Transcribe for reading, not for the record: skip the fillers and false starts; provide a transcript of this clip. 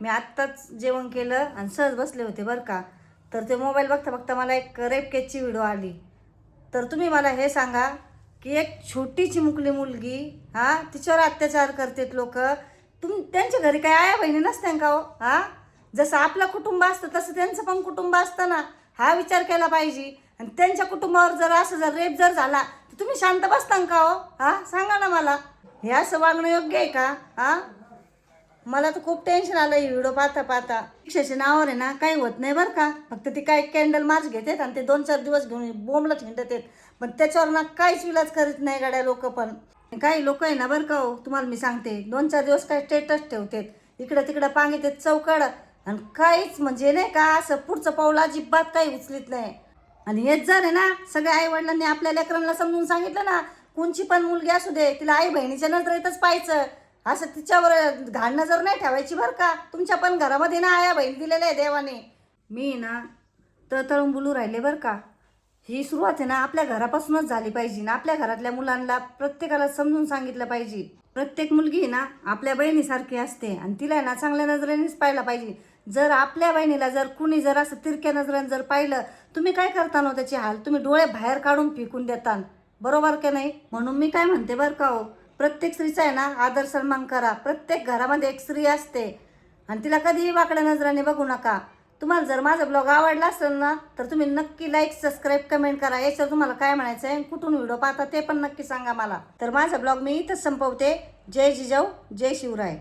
मी आत्ताच जेवण केलं आणि सहज बसले होते बरं का. तर ते मोबाईल बघता बघता मला एक रेप केसची व्हिडिओ आली. तर तुम्ही मला हे सांगा की एक छोटी चिमुकली मुलगी तिच्यावर अत्याचार करतात लोक. त्यांच्या घरी काय आया बहिणी नसत्या का हो? जसं आपलं कुटुंब असतं तसं त्यांचं पण कुटुंब असतं ना. हा विचार केला पाहिजे. आणि त्यांच्या कुटुंबावर जर असं जर रेप जर झाला तर तुम्ही शांत बसता का हो? सांगा ना मला. हे असं वागणं योग्य आहे का? मला तर खूप टेन्शन आलं ही व्हिडिओ पाहता पाहता. शिक्षाच्या नावावर आहे ना काही होत नाही बरं का. फक्त ती काय कॅन्डल मार्च घेतात आणि ते 2-4 दिवस घेऊन बोंबला हिंडत आहेत. पण त्याच्यावर ना काहीच विलाज करीत नाही गाड्या लोक. पण काही लोक आहे ना बरं का हो, तुम्हाला मी सांगते 2-4 दिवस काय स्टेटस ठेवतात, इकडं तिकडं पांगित चौकड, आणि काहीच म्हणजे नाही का असं पुढचं पाऊल अजिबात काही उचलीत नाही. आणि हेच जर आहे ना सगळ्या आई वडिलांनी आपल्या लेकरांना समजून सांगितलं ना, कोणची पण मुलगी असू दे तिला आई बहिणीच्या नजरेतच पाहायचं, असं तिच्यावर घाण नजर नाही ठेवायची बरं का. तुमच्या पण घरामध्ये ना आया बहीण दिलेल्या आहे देवाने. मी ना तळतळून बोलू राहिले बरं का. ही सुरुवात आहे ना आपल्या घरापासूनच झाली पाहिजे ना. आपल्या घरातल्या मुलांना प्रत्येकाला समजून सांगितलं पाहिजे. प्रत्येक मुलगी ना आपल्या बहिणीसारखी असते आणि तिला ना चांगल्या नजरेनेच पाहायला पाहिजे. जर आपल्या बहिणीला जर कुणी जर असं तिरक्या नजरेने जर पाहिलं, तुम्ही काय करता ना त्याची हाल? तुम्ही डोळे बाहेर काढून फेकून देता, बरोबर का नाही? म्हणून मी काय म्हणते बरं का हो, प्रत्येक स्त्रीचा आहे ना आदर सन्मान करा. प्रत्येक घरामध्ये एक स्त्री असते आणि तिला कधीही वाकड्या नजराने बघू नका. तुम्हाला जर माझा ब्लॉग आवडला असेल ना तर तुम्ही नक्की लाईक, सबस्क्राईब, कमेंट करा. याच्यावर तुम्हाला काय म्हणायचं आहे, कुठून व्हिडिओ पाहता ते पण नक्की सांगा मला. तर माझा ब्लॉग मी इथंच संपवते. जय जिजाऊ, जय शिवराय.